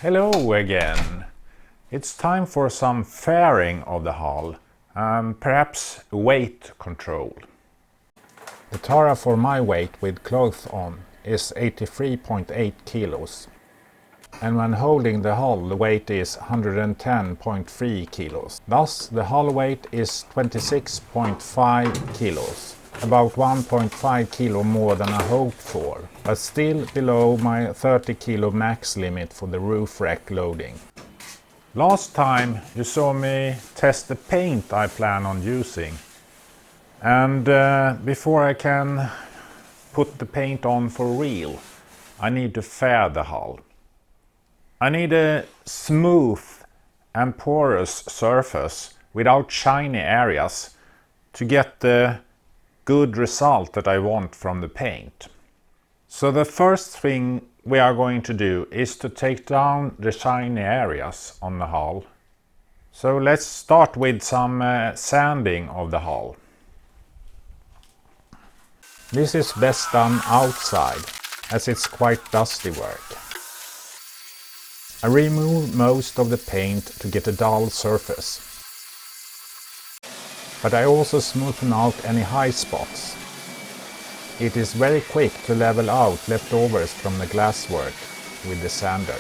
Hello again. It's time for some fairing of the hull, perhaps weight control. The tara for my weight with clothes on is 83.8 kilos. And when holding the hull, the weight is 110.3 kilos. Thus, the hull weight is 26.5 kilos, about 1.5 kilo more than I hoped for, but still below my 30 kilo max limit for the roof rack loading. Last time you saw me test the paint I plan on using, and before I can put the paint on for real, I need to fair the hull. I need a smooth and porous surface without shiny areas to get the good result that I want from the paint. So the first thing we are going to do is to take down the shiny areas on the hull. So let's start with some sanding of the hull. This is best done outside, as it's quite dusty work. I remove most of the paint to get a dull surface. But I also smoothen out any high spots. It is very quick to level out leftovers from the glasswork with the sander.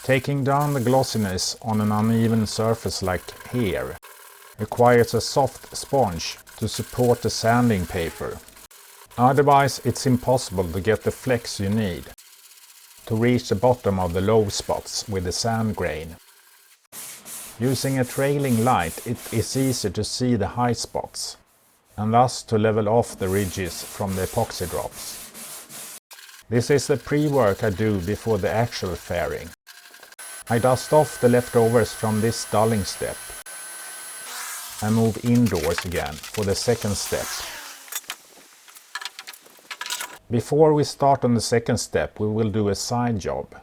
Taking down the glossiness on an uneven surface like here requires a soft sponge to support the sanding paper. Otherwise it's impossible to get the flex you need to reach the bottom of the low spots with the sand grain. Using a trailing light, it is easy to see the high spots, and thus to level off the ridges from the epoxy drops. This is the pre-work I do before the actual fairing. I dust off the leftovers from this dulling step and move indoors again for the second step. Before we start on the second step, we will do a side job.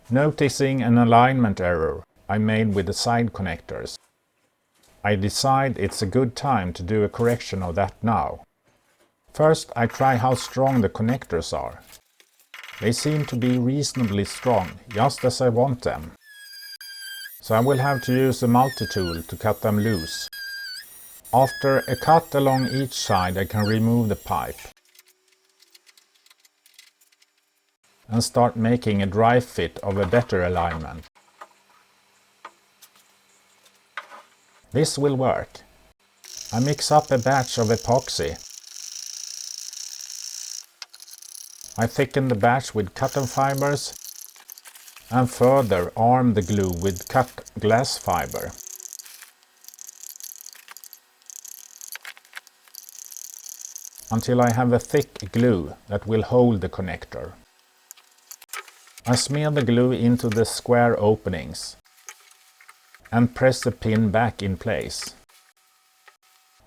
Noticing an alignment error I made with the side connectors, I decide it's a good time to do a correction of that now. First, I try how strong the connectors are. They seem to be reasonably strong, just as I want them. So I will have to use a multi-tool to cut them loose. After a cut along each side, I can remove the pipe and start making a dry fit of a better alignment. This will work. I mix up a batch of epoxy. I thicken the batch with cotton fibers and further arm the glue with cut glass fiber. Until I have a thick glue that will hold the connector. I smear the glue into the square openings and press the pin back in place,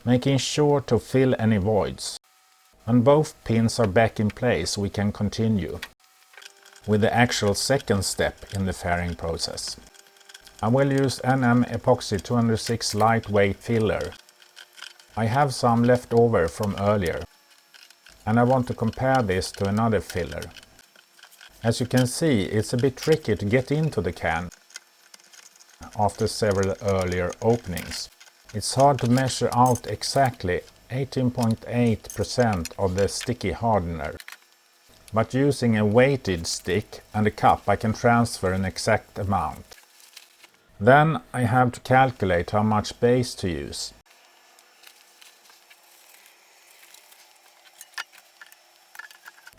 making sure to fill any voids. When both pins are back in place, we can continue with the actual second step in the fairing process. I will use NM Epoxy 206 lightweight filler. I have some left over from earlier, and I want to compare this to another filler. As you can see, it's a bit tricky to get into the can after several earlier openings. It's hard to measure out exactly 18.8% of the sticky hardener. But using a weighted stick and a cup, I can transfer an exact amount. Then I have to calculate how much base to use.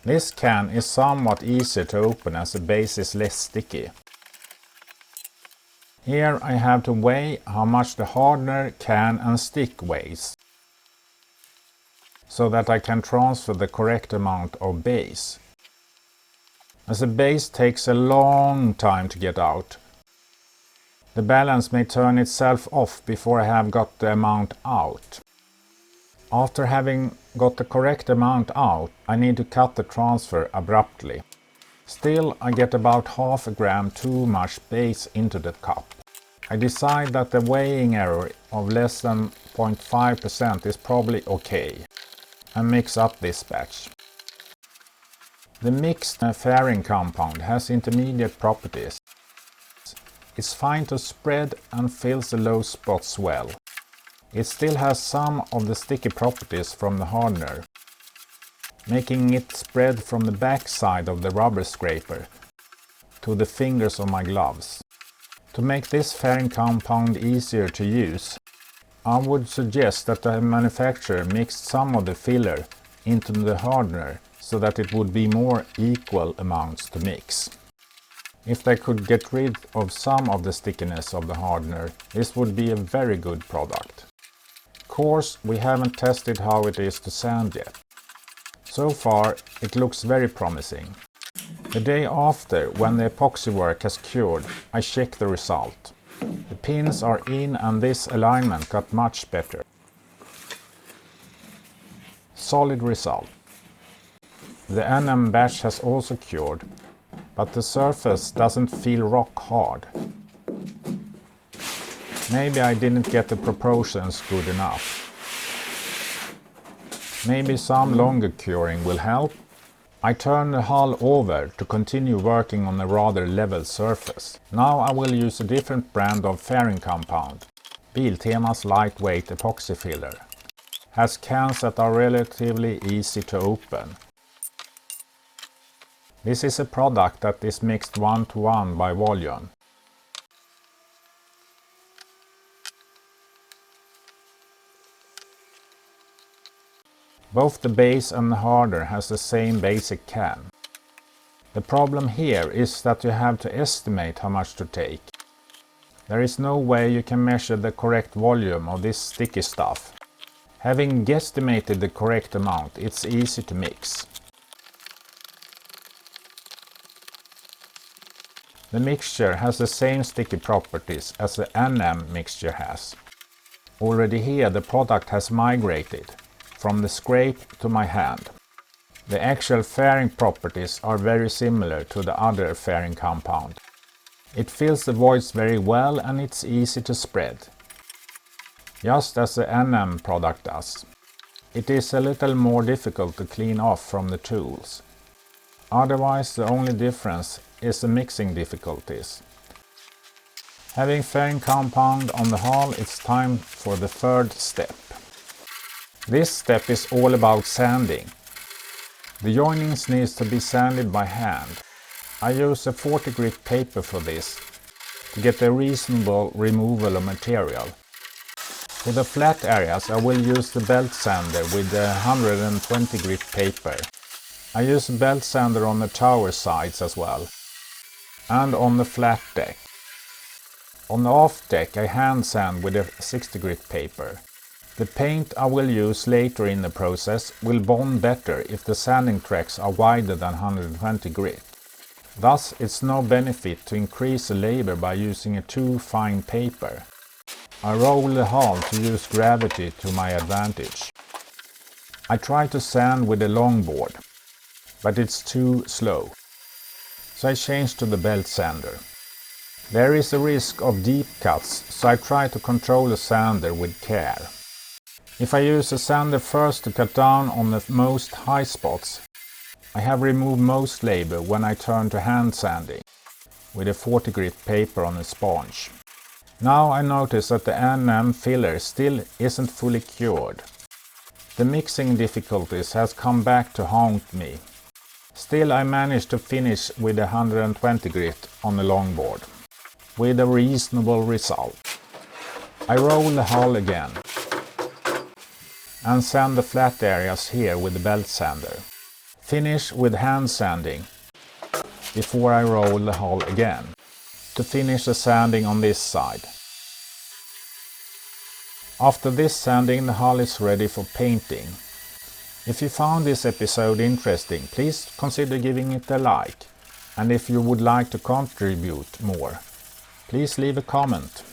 This can is somewhat easier to open as the base is less sticky. Here I have to weigh how much the hardener, can and stick weighs, so that I can transfer the correct amount of base. As the base takes a long time to get out, the balance may turn itself off before I have got the amount out. After having got the correct amount out, I need to cut the transfer abruptly. Still, I get about half a gram too much base into the cup. I decide that the weighing error of less than 0.5% is probably okay, and mix up this batch. The mixed fairing compound has intermediate properties is fine to spread and fills the low spots well. It still has some of the sticky properties from the hardener, making it spread from the back side of the rubber scraper to the fingers of my gloves. To make this fairing compound easier to use, I would suggest that the manufacturer mixed some of the filler into the hardener so that it would be more equal amounts to mix. If they could get rid of some of the stickiness of the hardener, this would be a very good product. Of course, we haven't tested how it is to sand yet. So far, it looks very promising. The day after, when the epoxy work has cured, I check the result. The pins are in and this alignment got much better. Solid result. The NM batch has also cured, but the surface doesn't feel rock hard. Maybe I didn't get the proportions good enough. Maybe some longer curing will help. I turn the hull over to continue working on a rather level surface. Now I will use a different brand of fairing compound. Biltema's lightweight epoxy filler. Has cans that are relatively easy to open. This is a product that is mixed 1:1 by volume. Both the base and the hardener has the same basic can. The problem here is that you have to estimate how much to take. There is no way you can measure the correct volume of this sticky stuff. Having guesstimated the correct amount, it's easy to mix. The mixture has the same sticky properties as the NM mixture has. Already here the product has migrated from the scrape to my hand. The actual fairing properties are very similar to the other fairing compound. It fills the voids very well and it's easy to spread, just as the NM product does. It is a little more difficult to clean off from the tools. Otherwise, the only difference is the mixing difficulties. Having fairing compound on the hull, it's time for the third step. This step is all about sanding. The joinings needs to be sanded by hand. I use a 40 grit paper for this, to get a reasonable removal of material. For the flat areas I will use the belt sander with the 120 grit paper. I use a belt sander on the tower sides as well, and on the flat deck. On the aft deck I hand sand with a 60 grit paper. The paint I will use later in the process will bond better if the sanding tracks are wider than 120 grit. Thus it's no benefit to increase the labor by using a too fine paper. I roll the hull to use gravity to my advantage. I try to sand with a longboard, but it's too slow. So I change to the belt sander. There is a risk of deep cuts, so I try to control the sander with care. If I use a sander first to cut down on the most high spots, I have removed most labor when I turn to hand sanding with a 40 grit paper on a sponge. Now I notice that the NM filler still isn't fully cured. The mixing difficulties has come back to haunt me. Still I managed to finish with 120 grit on the longboard, with a reasonable result. I roll the hull again and sand the flat areas here with the belt sander. Finish with hand sanding before I roll the hull again, to finish the sanding on this side. After this sanding, the hull is ready for painting. If you found this episode interesting, please consider giving it a like, and if you would like to contribute more, please leave a comment.